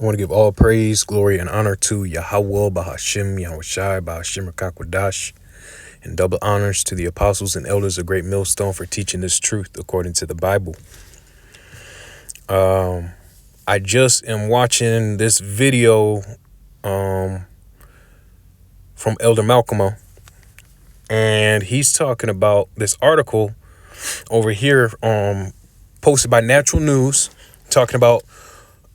I want to give all praise, glory, and honor to Yahweh, Bahashim, Yahushai, Bahashim, Rakakwadash, and double honors to the apostles and elders of Great Millstone for teaching this truth according to the Bible. I just am watching this video from Elder Malcolm, and he's talking about this article over here posted by Natural News, talking about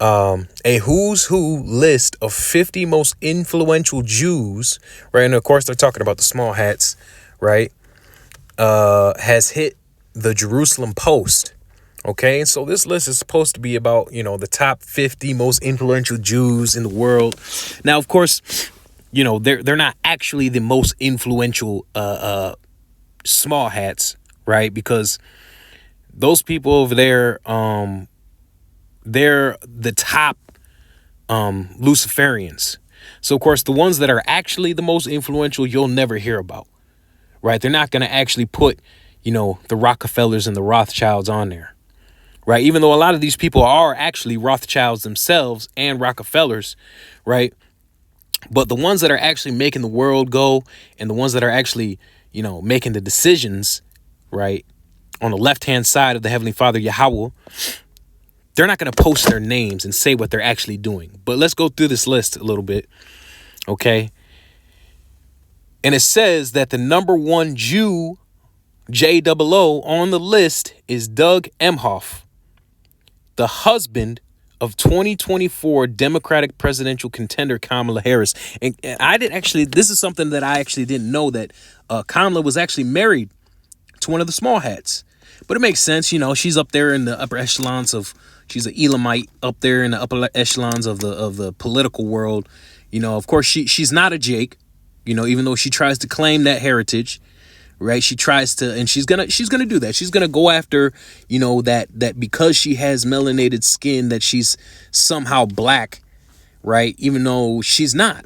a who's who list of 50 most influential Jews, right? And of course, they're talking about the small hats, right? Has hit the Jerusalem Post. Okay, and so this list is supposed to be about, the top 50 most influential Jews in the world. Now, of course, they're not actually the most influential small hats, right? Because those people over there, they're the top Luciferians. So, of course, the ones that are actually the most influential, you'll never hear about, right? They're not going to actually put, the Rockefellers and the Rothschilds on there, right? Even though a lot of these people are actually Rothschilds themselves and Rockefellers, right? But the ones that are actually making the world go and the ones that are actually, making the decisions, right, on the left-hand side of the Heavenly Father, Yahweh, they're not going to post their names and say what they're actually doing. But let's go through this list a little bit, okay? And it says that the number one Jew, J-O-O, on the list is Doug Emhoff, the husband of 2024 Democratic presidential contender Kamala Harris. And I didn't actually, this is something that I actually didn't know, that Kamala was actually married to one of the small hats. But it makes sense, she's up there in the upper echelons she's an Elamite up there in the upper echelons of the political world. Of course, she's not a Jake, even though she tries to claim that heritage, right? She tries to, and she's gonna do that. She's gonna go after, that because she has melanated skin, that she's somehow black, right? Even though she's not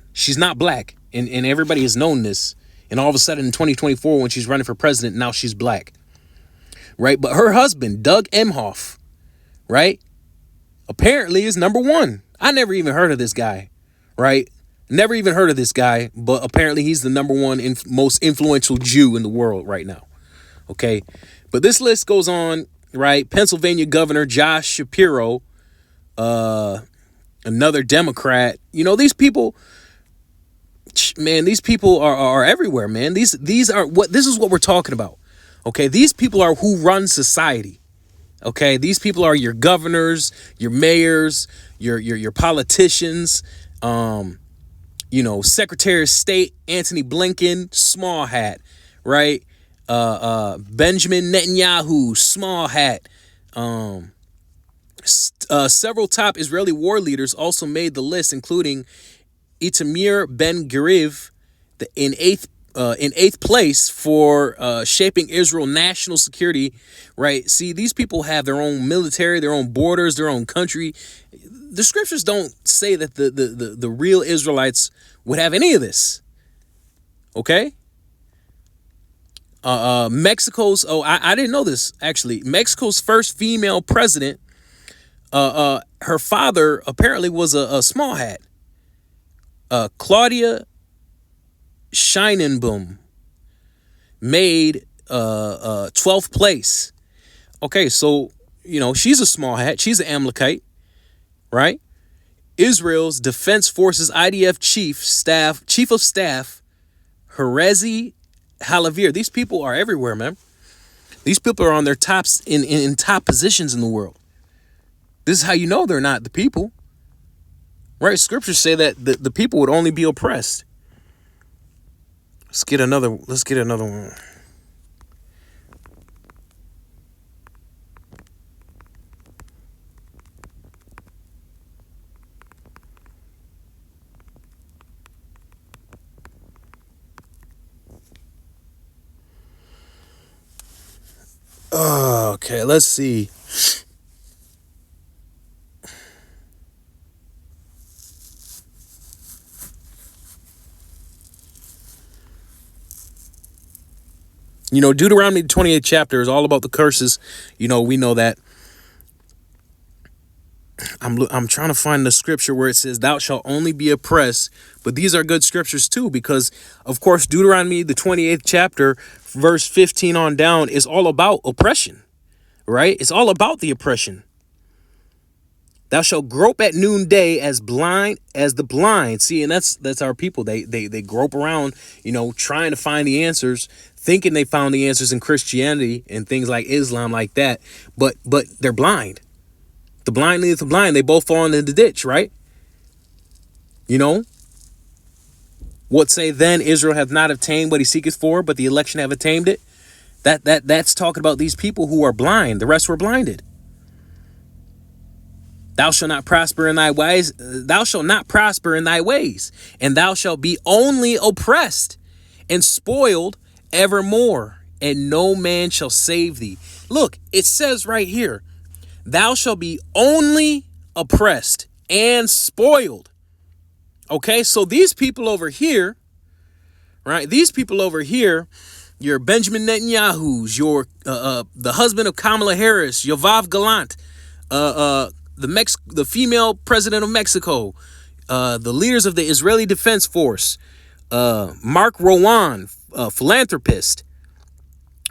black, and everybody has known this. And all of a sudden in 2024, when she's running for president, now she's black, right? But her husband, Doug Emhoff, right, apparently is number one. I never even heard of this guy, right? Never even heard of this guy, but apparently he's the number one most influential Jew in the world right now. Okay. But this list goes on, right? Pennsylvania Governor Josh Shapiro, another Democrat. These people, man, these people are everywhere, man. This is what we're talking about. Okay. These people are who run society. Okay. These people are your governors, your mayors, your politicians, Secretary of State Antony Blinken, small hat, right? Benjamin Netanyahu, small hat. Several top Israeli war leaders also made the list, including Itamar Ben-Gvir in eighth place for shaping Israel national security, right? See, these people have their own military, their own borders, their own country. The scriptures don't say that the real Israelites would have any of this. Okay. Mexico's, I didn't know this, actually. Mexico's first female president, her father apparently was a small hat. Claudia Sheinbaum made 12th place. Okay, so, she's a small hat. She's an Amalekite. Right? Israel's Defense Forces IDF chief of staff, Herezi Halavir. These people are everywhere, man. These people are on their tops in top positions in the world. This is how you know they're not the people. Right? Scriptures say that the people would only be oppressed. Let's get another one. Okay, let's see. Deuteronomy 28th chapter is all about the curses. We know that. I'm trying to find the scripture where it says, thou shalt only be oppressed. But these are good scriptures too, because of course, Deuteronomy, the 28th chapter, verse 15 on down is all about oppression, right? It's all about the oppression. Thou shalt grope at noonday as blind as the blind. See, and that's our people. They grope around, trying to find the answers, thinking they found the answers in Christianity and things like Islam like that. But they're blind. The blind leadeth the blind. They both fall into the ditch, right? What say then? Israel hath not obtained what he seeketh for, but the election have attained it. That's talking about these people who are blind. The rest were blinded. Thou shalt not prosper in thy ways. Thou shalt not prosper in thy ways, and thou shalt be only oppressed and spoiled evermore, and no man shall save thee. Look, it says right here, thou shalt be only oppressed and spoiled. Okay, so these people over here, right? These people over here, your Benjamin Netanyahu's, your the husband of Kamala Harris, Yoav Gallant, the female president of Mexico, the leaders of the Israeli Defense Force, Mark Rowan, philanthropist,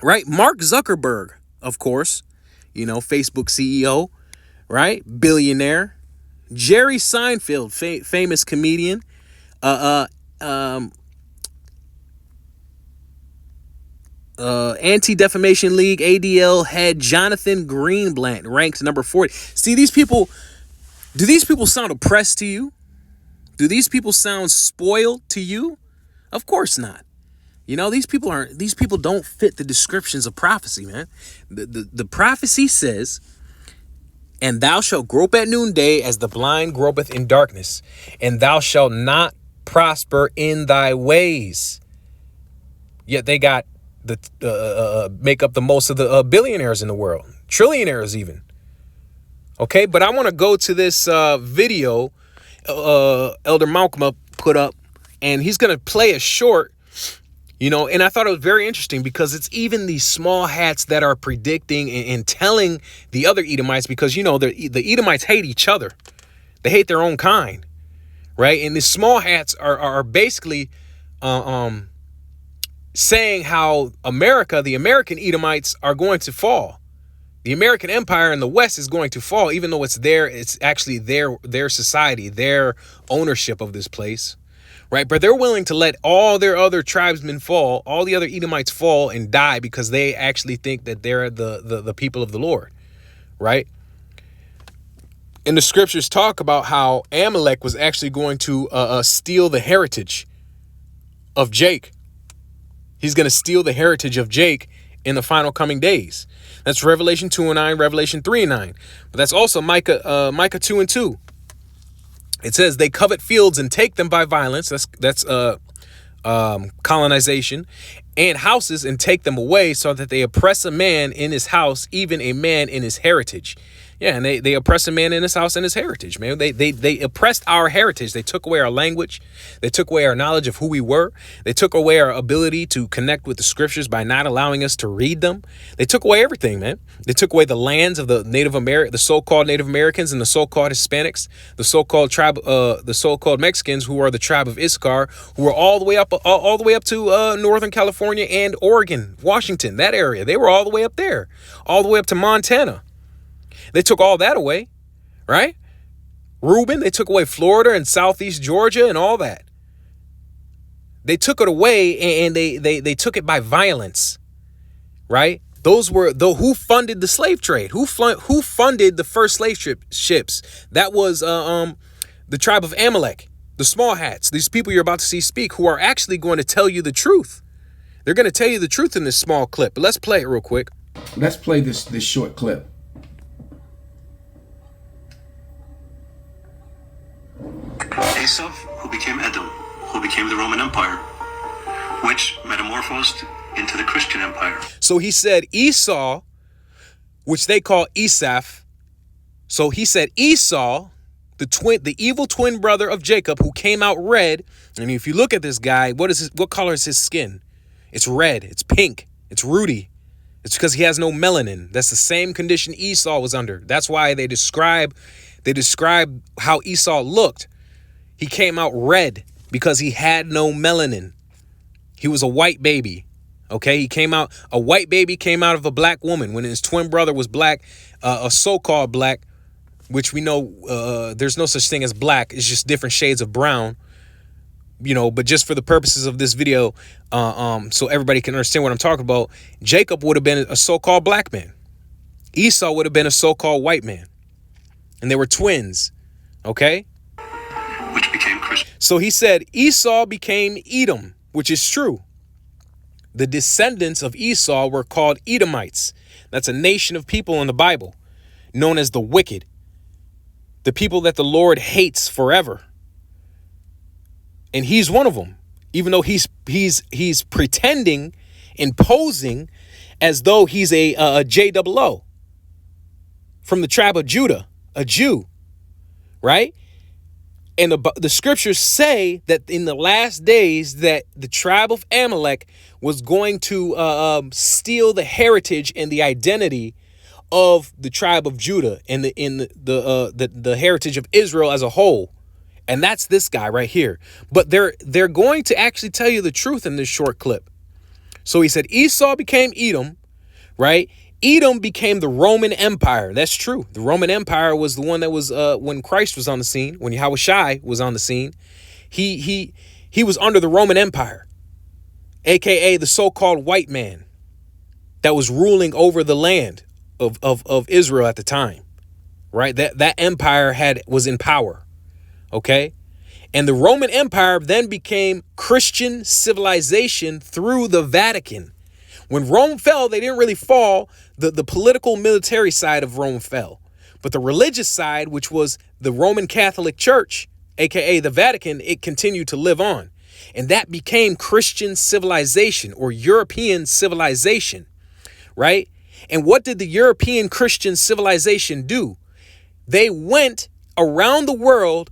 right? Mark Zuckerberg, of course, Facebook CEO, right? Billionaire. Jerry Seinfeld, famous comedian, Anti-Defamation League, ADL head Jonathan Greenblatt, ranked number 40. See, these people, do these people sound oppressed to you? Do these people sound spoiled to you? Of course not. These people don't fit the descriptions of prophecy, man. The prophecy says, and thou shalt grope at noonday as the blind gropeth in darkness, and thou shalt not prosper in thy ways. Yet they got make up the most of the billionaires in the world, trillionaires even. Okay, but I want to go to this video Elder Malcolm put up, and he's going to play a short, and I thought it was very interesting because it's even these small hats that are predicting and telling the other Edomites, because, the Edomites hate each other. They hate their own kind, right? And these small hats are basically saying how the American Edomites are going to fall. The American empire in the West is going to fall, even though it's actually their society, their ownership of this place, right? But they're willing to let all their other tribesmen fall, all the other Edomites fall and die because they actually think that they're the people of the Lord, right? And the scriptures talk about how Amalek was actually going to steal the heritage of Jake. He's going to steal the heritage of Jake in the final coming days. That's Revelation 2:9, Revelation 3:9. But that's also Micah 2:2. It says they covet fields and take them by violence. That's colonization, and houses and take them away, so that they oppress a man in his house, even a man in his heritage. Yeah, and they oppress a man in his house and his heritage, man. They oppressed our heritage. They took away our language. They took away our knowledge of who we were. They took away our ability to connect with the scriptures by not allowing us to read them. They took away everything, man. They took away the lands of the the so-called Native Americans and the so-called Hispanics, the so-called tribe, the so-called Mexicans, who are the tribe of Issachar, who are all the way up to Northern California and Oregon, Washington, that area. They were all the way up there, all the way up to Montana. They took all that away, right? Reuben, they took away Florida and Southeast Georgia and all that. They took it away, and they took it by violence, right? Those were who funded the slave trade. Who funded the first slave ships? That was the tribe of Amalek, the small hats. These people you're about to see speak, who are actually going to tell you the truth. They're going to tell you the truth in this small clip. But let's play it real quick. Let's play this short clip. Esau, who became Edom, who became the Roman Empire, which metamorphosed into the Christian Empire. So he said Esau, which they call Esaph. So he said Esau, the evil twin brother of Jacob, who came out red. And if you look at this guy, what color is his skin? It's red. It's pink. It's ruddy. It's because he has no melanin. That's the same condition Esau was under. That's why they describe They describe how Esau looked. He came out red because he had no melanin. He was a white baby. Okay, a white baby came out of a black woman when his twin brother was black, a so-called black, which we know there's no such thing as black. It's just different shades of brown, but just for the purposes of this video, so everybody can understand what I'm talking about, Jacob would have been a so-called black man. Esau would have been a so-called white man. And they were twins. Okay. Which became Christian. So he said Esau became Edom, which is true. The descendants of Esau were called Edomites. That's a nation of people in the Bible, known as the wicked, the people that the Lord hates forever. And he's one of them, even though he's pretending and posing as though he's a JOO from the tribe of Judah, a Jew, right? And the scriptures say that in the last days that the tribe of Amalek was going to steal the heritage and the identity of the tribe of Judah and the heritage of Israel as a whole. And that's this guy right here. But they're going to actually tell you the truth in this short clip. So he said Esau became Edom, right? Edom became the Roman Empire. That's true. The Roman Empire was the one that was when Christ was on the scene, when Yahushua was on the scene. He was under the Roman Empire, aka the so-called white man that was ruling over the land of Israel at the time. Right? That empire was in power. Okay? And the Roman Empire then became Christian civilization through the Vatican. When Rome fell, they didn't really fall. The political military side of Rome fell. But the religious side, which was the Roman Catholic Church, aka the Vatican, it continued to live on. And that became Christian civilization or European civilization, right? And what did the European Christian civilization do? They went around the world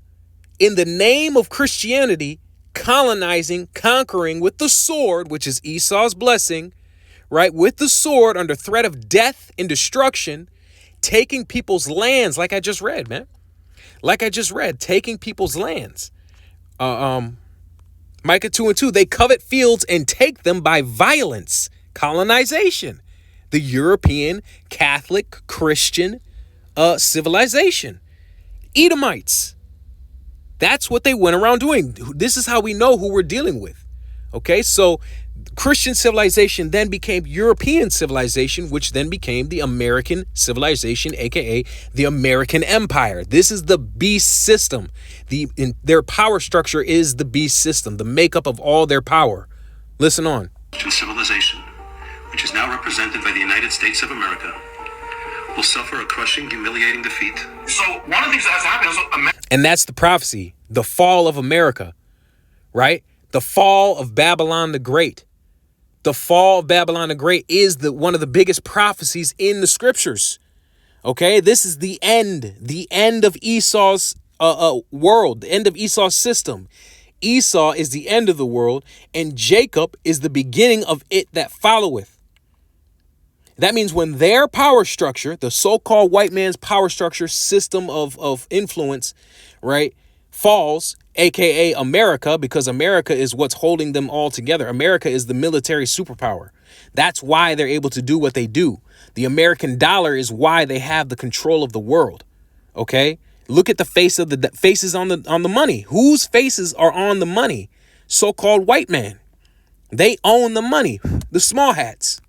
in the name of Christianity, colonizing, conquering with the sword, which is Esau's blessing, right? With the sword under threat of death and destruction, taking people's lands, like I just read, man. Like I just read, taking people's lands. Micah 2:2, they covet fields and take them by violence. Colonization. The European Catholic Christian civilization. Edomites. That's what they went around doing. This is how we know who we're dealing with. Okay, so Christian civilization then became European civilization, which then became the American civilization, aka the American Empire. This is the beast system. Their power structure is the beast system, the makeup of all their power. Listen on. Christian civilization, which is now represented by the United States of America, will suffer a crushing, humiliating defeat. So one of the things that has to happen is... And that's the prophecy, the fall of America, right? The fall of Babylon the Great. The fall of Babylon the Great is one of the biggest prophecies in the scriptures. Okay, this is the end of Esau's world, the end of Esau's system. Esau is the end of the world, and Jacob is the beginning of it that followeth. That means when their power structure, the so-called white man's power structure system of influence, right, falls, aka America, because America is what's holding them all together. America is the military superpower. That's why they're able to do what they do. The American dollar is why they have the control of the world. Okay? Look at the faces on the money. Whose faces are on the money? So-called white man. They own the money. The small hats.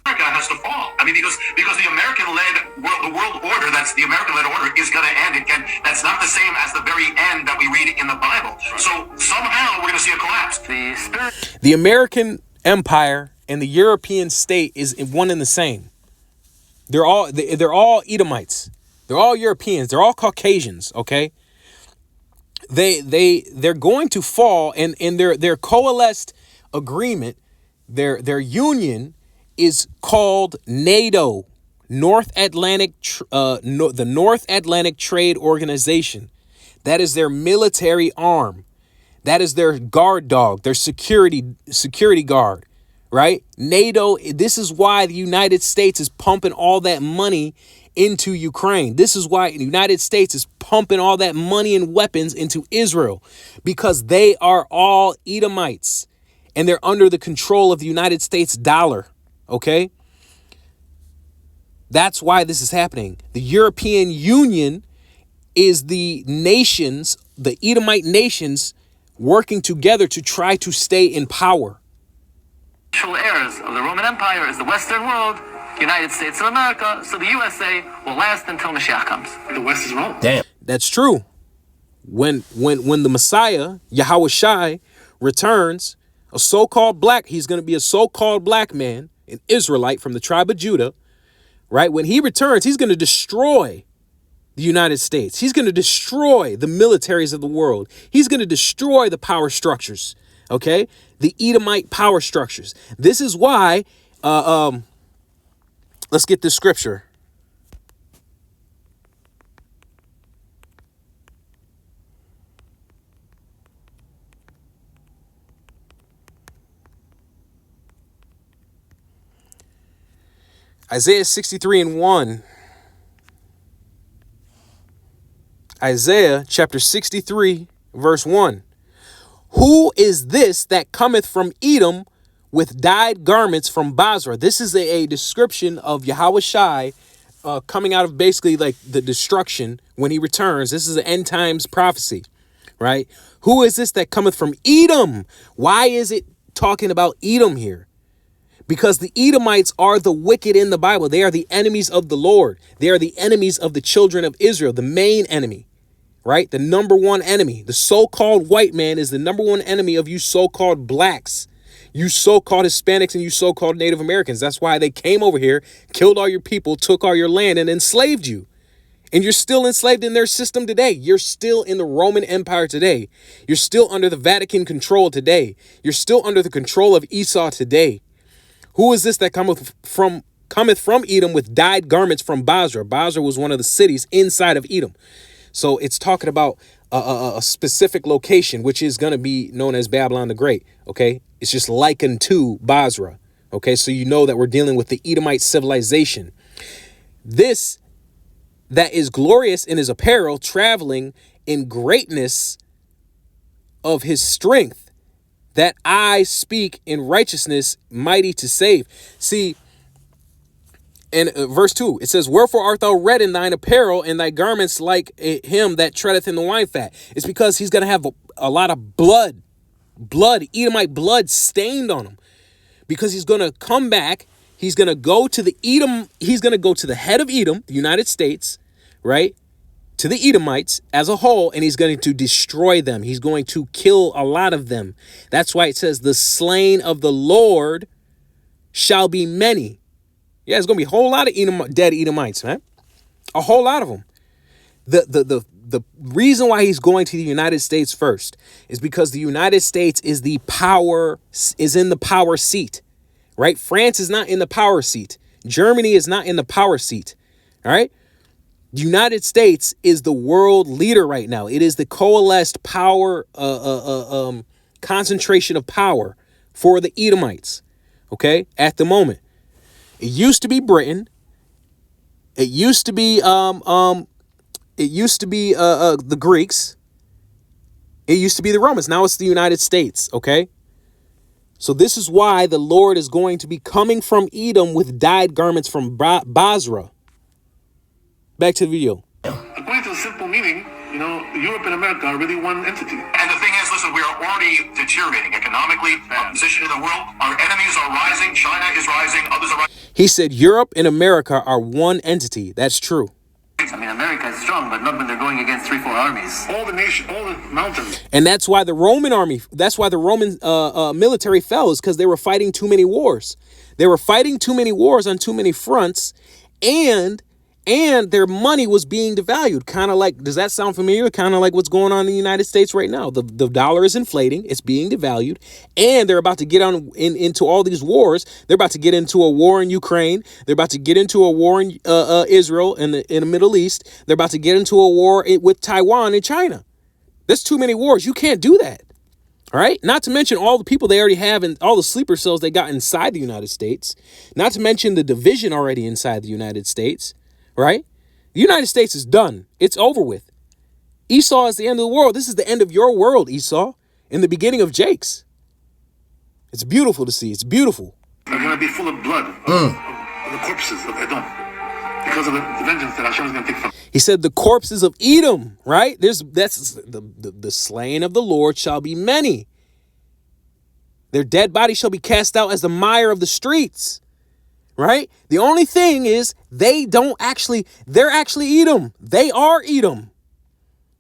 America has to fall. I mean, because the American-led world order, that's the American-led order, is going to end. That's not the same as the very end that we read in the Bible. So somehow we're going to see a collapse. The American empire and the European state is one and the same. They're all Edomites. They're all Europeans. They're all Caucasians. Okay. They're going to fall, and their coalesced agreement, their union is called NATO, the North Atlantic Trade Organization. That is their military arm. That is their guard dog, their security guard, right? NATO, this is why the United States is pumping all that money into Ukraine. This is why the United States is pumping all that money and weapons into Israel, because they are all Edomites and they're under the control of the United States dollar. OK, that's why this is happening. The European Union is the nations, the Edomite nations, working together to try to stay in power. Heirs of the Roman Empire is the Western world, United States of America, so the USA will last until Mashiach comes. The West is Rome. Damn. That's true. When the Messiah, Yahweh Shai, returns, a so-called black, he's going to be a so-called black man, an Israelite from the tribe of Judah, right? When he returns, he's going to destroy the United States. He's going to destroy the militaries of the world. He's going to destroy the power structures, okay? The Edomite power structures. This is why, let's get this scripture. Isaiah 63:1. Isaiah chapter 63, verse 1. Who is this that cometh from Edom with dyed garments from Basra? This is a description of Yahweh Shai coming out of basically like the destruction when he returns. This is an end times prophecy, right? Who is this that cometh from Edom? Why is it talking about Edom here? Because the Edomites are the wicked in the Bible. They are the enemies of the Lord. They are the enemies of the children of Israel, the main enemy, right? The number one enemy. The so-called white man is the number one enemy of you so-called blacks, you so-called Hispanics, and you so-called Native Americans. That's why they came over here, killed all your people, took all your land, and enslaved you. And you're still enslaved in their system today. You're still in the Roman Empire today. You're still under the Vatican control today. You're still under the control of Esau today. Who is this that cometh from Edom with dyed garments from Basra? Basra was one of the cities inside of Edom. So it's talking about a specific location, which is going to be known as Babylon the Great. OK, it's just likened to Basra. OK, so you know that we're dealing with the Edomite civilization. This that is glorious in his apparel, traveling in greatness of his strength, that I speak in righteousness, mighty to save. See, in verse 2, it says, wherefore art thou red in thine apparel, and thy garments like him that treadeth in the wine fat? It's because he's going to have a lot of blood, Edomite blood stained on him. Because he's going to come back, he's going to go to the Edom, he's going to go to the head of Edom, the United States, right? To the Edomites as a whole, and he's going to destroy them. He's going to kill a lot of them. That's why it says the slain of the Lord shall be many. Yeah, there's going to be a whole lot of dead Edomites, man. A whole lot of them. The reason why he's going to the United States first is because the United States is in the power seat, right? France is not in the power seat. Germany is not in the power seat, all right? The United States is the world leader right now. It is the coalesced power, concentration of power for the Edomites. Okay, at the moment, it used to be Britain. It used to be the Greeks. It used to be the Romans. Now it's the United States. Okay, so this is why the Lord is going to be coming from Edom with dyed garments from Basra. Back to the video. According to the simple meaning, Europe and America are really one entity. And the thing is, listen, we are already deteriorating economically. Our position in the world, our enemies are rising. China is rising. Others are rising. He said Europe and America are one entity. That's true. I mean, America is strong, but not when they're going against 3-4 armies. All the mountains. And that's why the Roman military fell, is because they were fighting too many wars. They were fighting too many wars on too many fronts, and their money was being devalued. Kind of like, does that sound familiar? Kind of like what's going on in the United States right now. The dollar is inflating. It's being devalued. And they're about to get into all these wars. They're about to get into a war in Ukraine. They're about to get into a war in Israel and in the Middle East. They're about to get into a war with Taiwan and China. There's too many wars. You can't do that. All right. Not to mention all the people they already have and all the sleeper cells they got inside the United States. Not to mention the division already inside the United States. right? The United States is done. It's over with. Esau is the end of the world. This is the end of your world, Esau, and the beginning of Jake's. It's beautiful to see. It's beautiful. Are going to be full of blood of the corpses of Edom because of the vengeance that Hashem is going to take from. He said the corpses of Edom, right? That's the slain of the Lord shall be many. Their dead body shall be cast out as the mire of the streets, right? The only thing is they're actually Edom. They are Edom,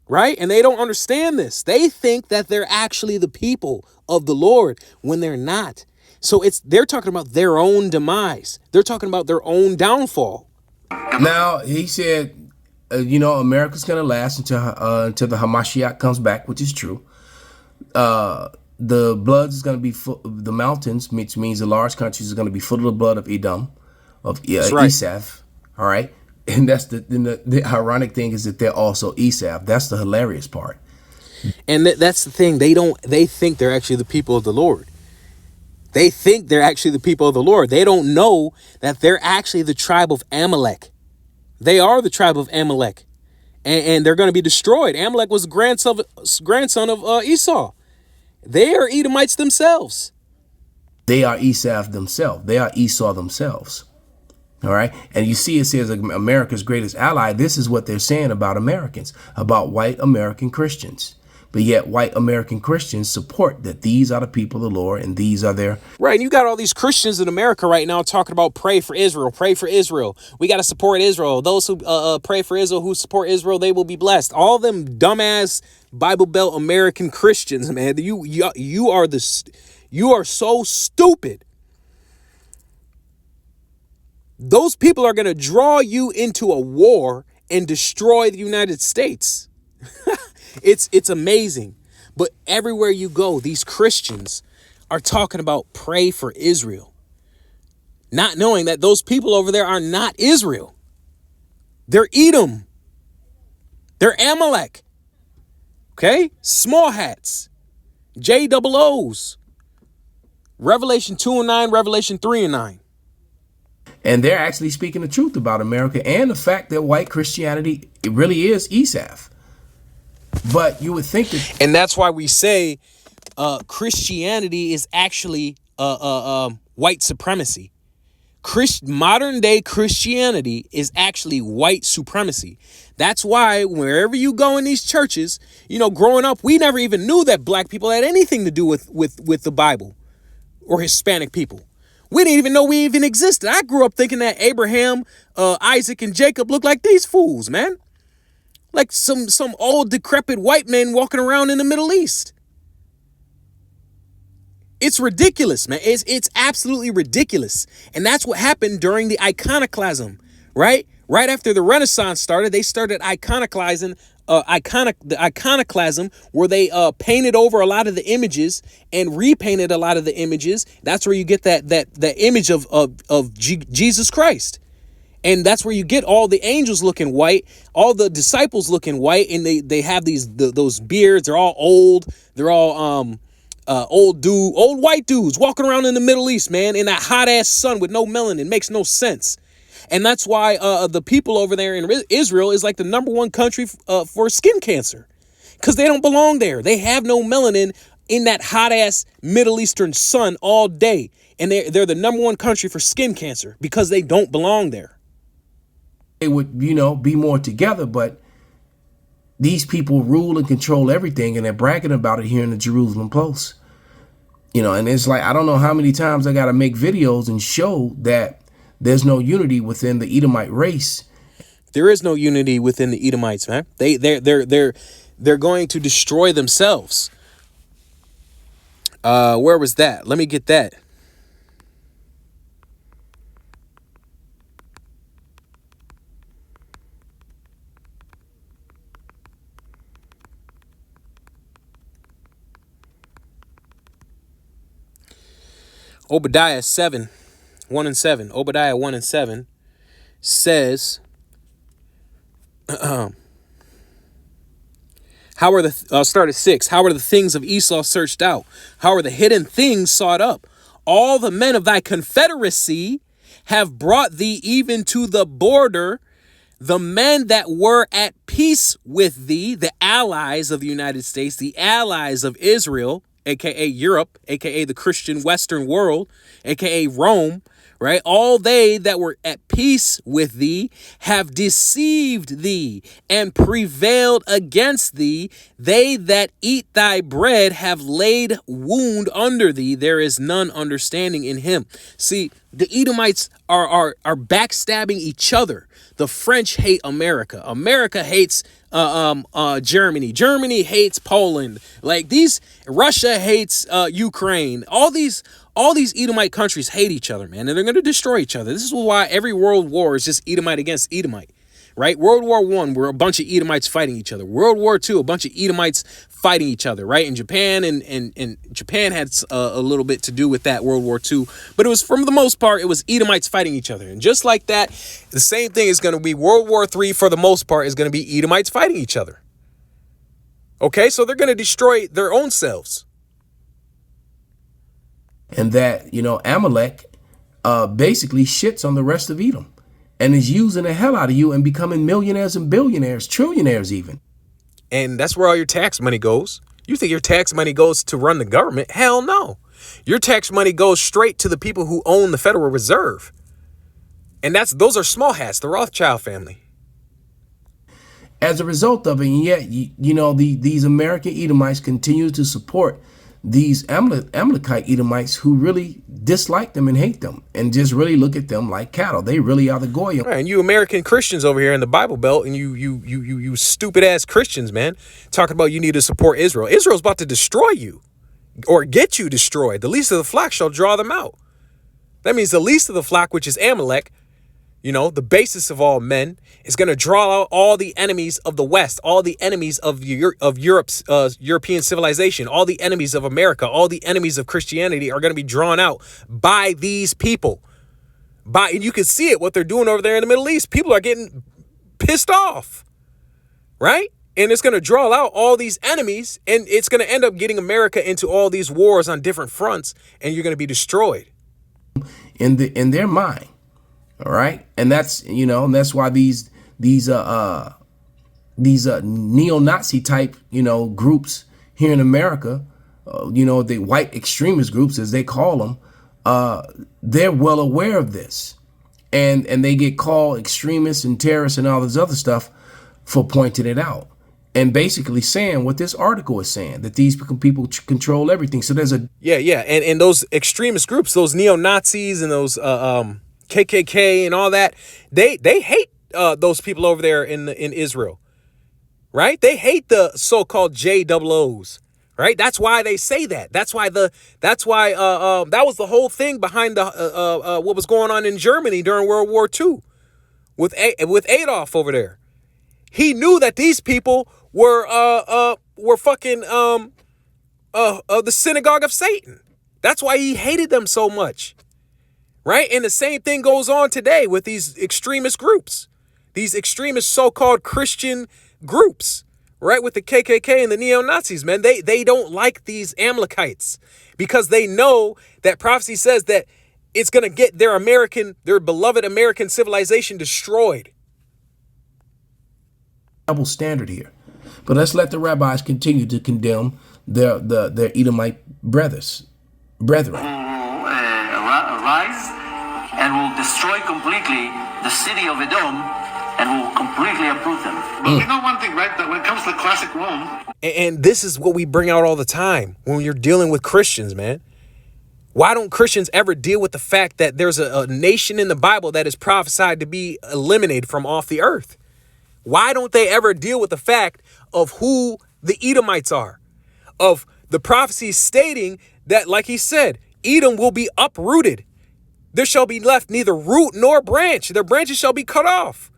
right? And they don't understand this. They think that they're actually the people of the Lord when they're not. So they're talking about their own demise. They're talking about their own downfall. Now, he said, America's going to last until the Hamashiach comes back, which is true. The blood is going to be full, the mountains, which means the large countries, are going to be full of the blood of Edom, of Esau. All right. And that's the ironic thing is that they're also Esau. That's the hilarious part. And that's the thing. They think they're actually the people of the Lord. They think they're actually the people of the Lord. They don't know that they're actually the tribe of Amalek. They are the tribe of Amalek. And they're going to be destroyed. Amalek was the grandson of Esau. They are Edomites themselves. They are Esau themselves. They are Esau themselves. All right. And you see, it says America's greatest ally. This is what they're saying about Americans, about white American Christians. But yet white American Christians support that these are the people of the Lord and these are their. Right. And you got all these Christians in America right now talking about pray for Israel. Pray for Israel. We got to support Israel. Those who pray for Israel, who support Israel, they will be blessed. All them dumbass Bible Belt American Christians, man. You are so stupid. Those people are going to draw you into a war and destroy the United States. It's amazing. But everywhere you go, these Christians are talking about pray for Israel, not knowing that those people over there are not Israel. They're Edom. They're Amalek. Okay? Small hats. JOOs. Revelation 2:9, Revelation 3:9. And they're actually speaking the truth about America and the fact that white Christianity, it really is Esau. But you would think that. And that's why we say Christianity is actually white supremacy. Modern day Christianity is actually white supremacy. That's why wherever you go in these churches, growing up, we never even knew that black people had anything to do with the Bible or Hispanic people. We didn't even know we even existed. I grew up thinking that Abraham, Isaac, and Jacob looked like these fools, man. Like some old decrepit white men walking around in the Middle East. It's ridiculous, man. It's absolutely ridiculous. And that's what happened during the iconoclasm, right? Right after the Renaissance started, they started iconoclasm where they painted over a lot of the images and repainted a lot of the images. That's where you get that image of Jesus Christ. And that's where you get all the angels looking white, all the disciples looking white, and they have those beards. They're all old. They're all old white dudes walking around in the Middle East, man, in that hot ass sun with no melanin. Makes no sense. And that's why the people over there in Israel is like the #1 country for skin cancer, because they don't belong there. They have no melanin in that hot ass Middle Eastern sun all day, and they're the #1 country for skin cancer because they don't belong there. They would, be more together, but these people rule and control everything, and they're bragging about it here in the Jerusalem Post. And it's like, I don't know how many times I got to make videos and show that there's no unity within the Edomite race. There is no unity within the Edomites, man. They're going to destroy themselves. Where was that? Let me get that. Obadiah 1:7. Obadiah 1:7 says, how are start at 6. How are the things of Esau searched out? How are the hidden things sought up? All the men of thy confederacy have brought thee even to the border the men that were at peace with thee, the allies of the United States, the allies of Israel, aka Europe, aka the Christian Western world, aka Rome, right? All they that were at peace with thee have deceived thee and prevailed against thee. They that eat thy bread have laid wound under thee. There is none understanding in him. See, the Edomites are backstabbing each other. The French hate America. America hates Germany. Germany hates Poland. Like Russia hates Ukraine. All these Edomite countries hate each other, man, and they're going to destroy each other. This is why every world war is just Edomite against Edomite, right? World War I, were a bunch of Edomites fighting each other. World War II, a bunch of Edomites fighting each other, right? In Japan, and Japan had a little bit to do with that, World War II, but it was, for the most part, it was Edomites fighting each other. And just like that, the same thing is going to be World War III, for the most part, is going to be Edomites fighting each other. Okay, so they're going to destroy their own selves. And that, Amalek basically shits on the rest of Edom and is using the hell out of you and becoming millionaires and billionaires, trillionaires even. And that's where all your tax money goes. You think your tax money goes to run the government? Hell no. Your tax money goes straight to the people who own the Federal Reserve. And those are small hats, the Rothschild family. As a result of it, and yet, these American Edomites continue to support these Amalekite Edomites who really dislike them and hate them and just really look at them like cattle. They really are the Goyim. Right, and you American Christians over here in the Bible Belt, and you stupid ass Christians, man, talking about you need to support Israel. Israel's about to destroy you or get you destroyed. The least of the flock shall draw them out. That means the least of the flock, which is Amalek, the basis of all men, is going to draw out all the enemies of the West, all the enemies of Europe's European civilization, all the enemies of America, all the enemies of Christianity are going to be drawn out by these people. And you can see it, what they're doing over there in the Middle East. People are getting pissed off, right? And it's going to draw out all these enemies, and it's going to end up getting America into all these wars on different fronts, and you're going to be destroyed. In their mind. All right. And that's, and that's why these neo-Nazi type, groups here in America, the white extremist groups, as they call them, they're well aware of this. And they get called extremists and terrorists and all this other stuff for pointing it out and basically saying what this article is saying, that these people control everything. So there's a. Yeah. And those extremist groups, those neo-Nazis and those KKK and all that, they hate those people over there in Israel, right? They hate the so-called JOOs, right? That's why they say that. That was the whole thing behind the what was going on in Germany during World War II with Adolf over there. He knew that these people were fucking the synagogue of Satan. That's why he hated them so much. Right? And the same thing goes on today with these extremist groups, these extremist so-called Christian groups, right? With the KKK and the neo-Nazis, man, they don't like these Amalekites because they know that prophecy says that it's going to get their beloved American civilization destroyed. Double standard here. But let's let the rabbis continue to condemn their Edomite brethren. Rise and will destroy completely the city of Edom and will completely uproot them. But we know one thing, right? That when it comes to the classic Rome. And this is what we bring out all the time when you're dealing with Christians, man. Why don't Christians ever deal with the fact that there's a nation in the Bible that is prophesied to be eliminated from off the earth? Why don't they ever deal with the fact of who the Edomites are? Of the prophecy stating that, like he said, Edom will be uprooted. There shall be left neither root nor branch. Their branches shall be cut off.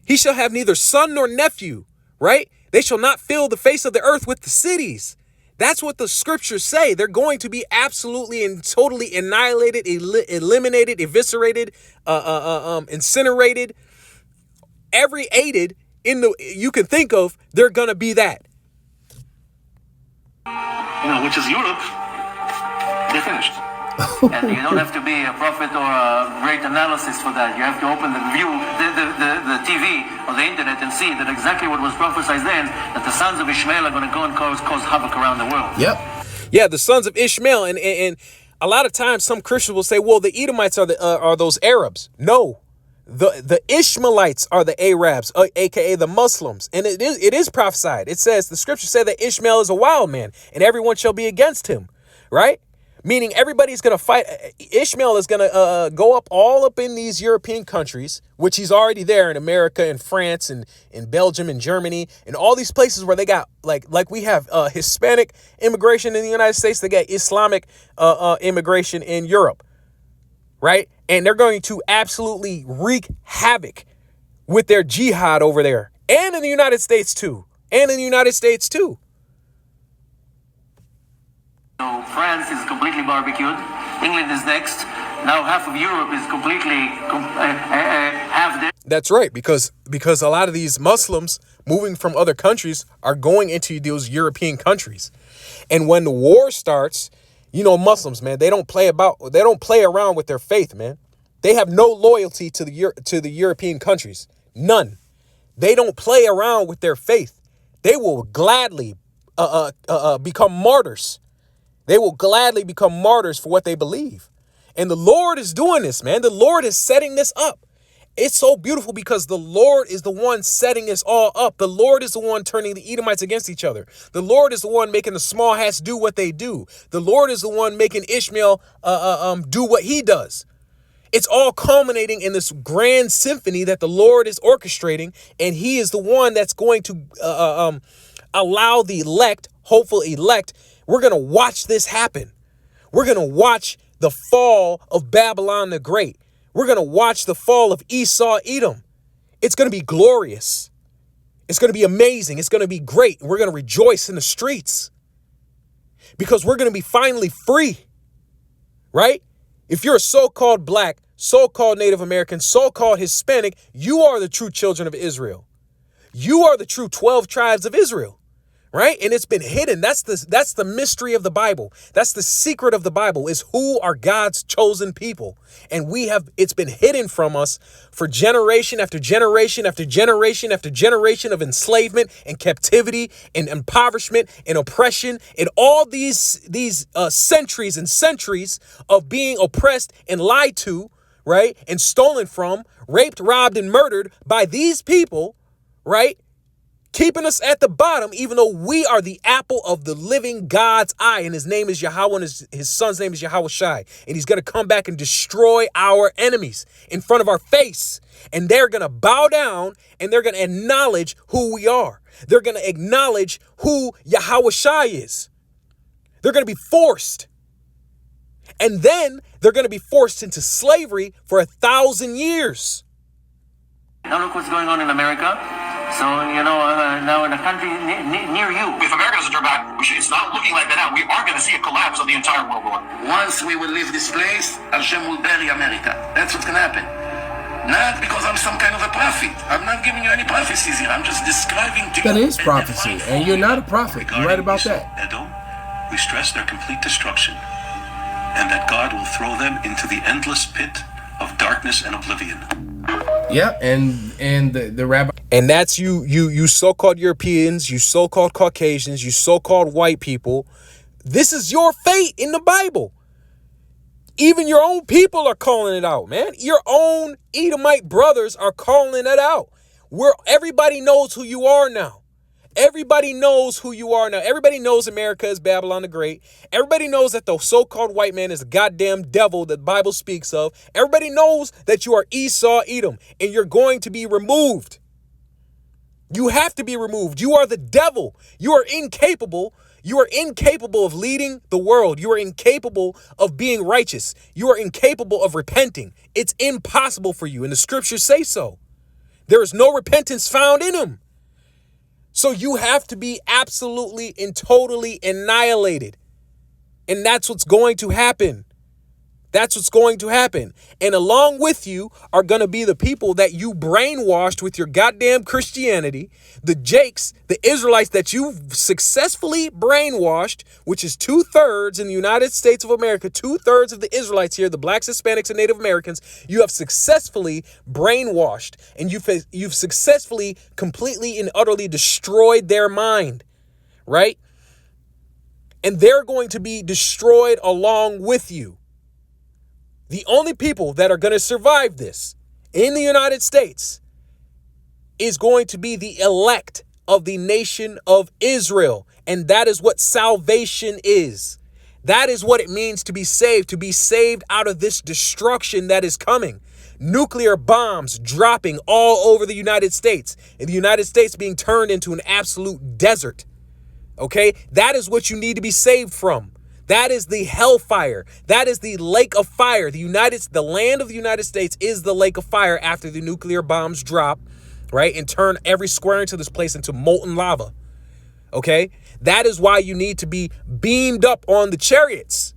He shall have neither son nor nephew, right? They shall not fill the face of the earth with the cities. That's what the scriptures say. They're going to be absolutely and totally annihilated, eliminated, eviscerated, incinerated, every aided you can think of. They're going to be that. Which is Europe. They're finished. And you don't have to be a prophet or a great analysis for that. You have to open the TV or the internet and see that exactly what was prophesied then, that the sons of Ishmael are going to go and cause havoc around the world. Yep. Yeah, the sons of Ishmael. And a lot of times some Christians will say, well, the Edomites are those Arabs. No. The Ishmaelites are the Arabs, aka the Muslims, and it is prophesied. It says, the scripture said that Ishmael is a wild man, and everyone shall be against him, right? Meaning everybody's gonna fight. Ishmael is gonna go all up in these European countries, which he's already there in America and France and in Belgium and Germany and all these places where they got like we have Hispanic immigration in the United States. They got Islamic immigration in Europe. Right? And they're going to absolutely wreak havoc with their jihad over there. And in the United States, too. So France is completely barbecued. England is next. Now half of Europe is completely half there. That's right, because a lot of these Muslims moving from other countries are going into those European countries. And when the war starts, you know, Muslims, man, they don't play around with their faith, man. They have no loyalty to the European countries. None. They don't play around with their faith. They will gladly become martyrs. They will gladly become martyrs for what they believe. And the Lord is doing this, man. The Lord is setting this up. It's so beautiful because the Lord is the one setting this all up. The Lord is the one turning the Edomites against each other. The Lord is the one making the small hats do what they do. The Lord is the one making Ishmael do what he does. It's all culminating in this grand symphony that the Lord is orchestrating, and he is the one that's going to allow the elect, hopeful elect. We're going to watch this happen. We're going to watch the fall of Babylon the Great. We're going to watch the fall of Esau, Edom. It's going to be glorious. It's going to be amazing. It's going to be great. We're going to rejoice in the streets because we're going to be finally free, right? If you're a so-called black, so-called Native American, so-called Hispanic, you are the true children of Israel. You are the true 12 tribes of Israel. Right? And it's been hidden. That's the mystery of the Bible. That's the secret of the Bible, is who are God's chosen people. And it's been hidden from us for generation after generation after generation after generation of enslavement and captivity and impoverishment and oppression and all these centuries and centuries of being oppressed and lied to, right? And stolen from, raped, robbed, and murdered by these people, right? Keeping us at the bottom, even though we are the apple of the living God's eye. And his name is Yahweh, and his son's name is Yahweh Shai. And he's going to come back and destroy our enemies in front of our face. And they're going to bow down and they're going to acknowledge who we are. They're going to acknowledge who Yahweh Shai is. They're going to be forced. And then they're going to be forced into slavery for 1,000 years. Now look what's going on in America. So, now in a country near you. If America doesn't turn back, it's not looking like that now. We are going to see a collapse of the entire world order. Once we will leave this place, Hashem will bury America. That's what's going to happen. Not because I'm some kind of a prophet. I'm not giving you any prophecies here. I'm just describing to you. That is prophecy, and you're not a prophet. You're right about that. Edom, we stress their complete destruction, and that God will throw them into the endless pit of darkness and oblivion. Yeah, and the rabbi. And that's you so-called Europeans, you so-called Caucasians, you so-called white people. This is your fate in the Bible. Even your own people are calling it out, man. Your own Edomite brothers are calling it out. Everybody knows who you are now. Everybody knows who you are now. Everybody knows America is Babylon the Great. Everybody knows that the so-called white man is a goddamn devil that the Bible speaks of. Everybody knows that you are Esau, Edom, and you're going to be removed. You have to be removed. You are the devil. You are incapable. You are incapable of leading the world. You are incapable of being righteous. You are incapable of repenting. It's impossible for you, and the scriptures say so. There is no repentance found in him. So you have to be absolutely and totally annihilated. And that's what's going to happen. That's what's going to happen. And along with you are going to be the people that you brainwashed with your goddamn Christianity, the Jakes, the Israelites that you've successfully brainwashed, which is 2/3 in the United States of America, 2/3 of the Israelites here, the blacks, Hispanics, and Native Americans. You have successfully brainwashed, and you've successfully completely and utterly destroyed their mind, right? And they're going to be destroyed along with you. The only people that are going to survive this in the United States is going to be the elect of the nation of Israel. And that is what salvation is. That is what it means to be saved out of this destruction that is coming. Nuclear bombs dropping all over the United States, and the United States being turned into an absolute desert. Okay, that is what you need to be saved from. That is the hellfire. That is the lake of fire. The land of the United States is the lake of fire after the nuclear bombs drop, right? And turn every square inch of this place into molten lava. Okay, that is why you need to be beamed up on the chariots.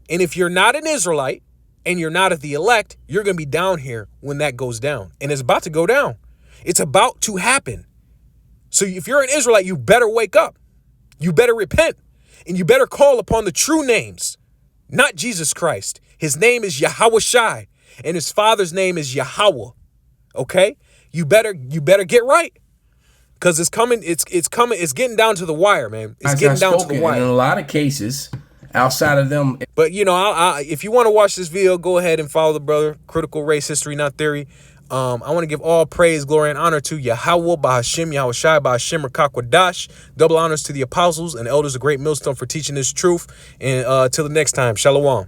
And if you're not an Israelite and you're not of the elect, you're going to be down here when that goes down. And it's about to go down. It's about to happen. So if you're an Israelite, you better wake up. You better repent. And you better call upon the true names, not Jesus Christ. His name is Yahweh Shai, and his father's name is Yahweh. Okay? You better get right. Because it's coming, it's getting down to the wire, man. It's getting down to the wire. In a lot of cases, outside of them. But, you know, if you want to watch this video, go ahead and follow the brother. Critical Race History, Not Theory. I want to give all praise, glory, and honor to Yahweh, Bahashim, Yahweh Shai, Bahashim, Rakakwadash. Double honors to the apostles and elders of Great Millstone for teaching this truth. And till the next time, Shalom.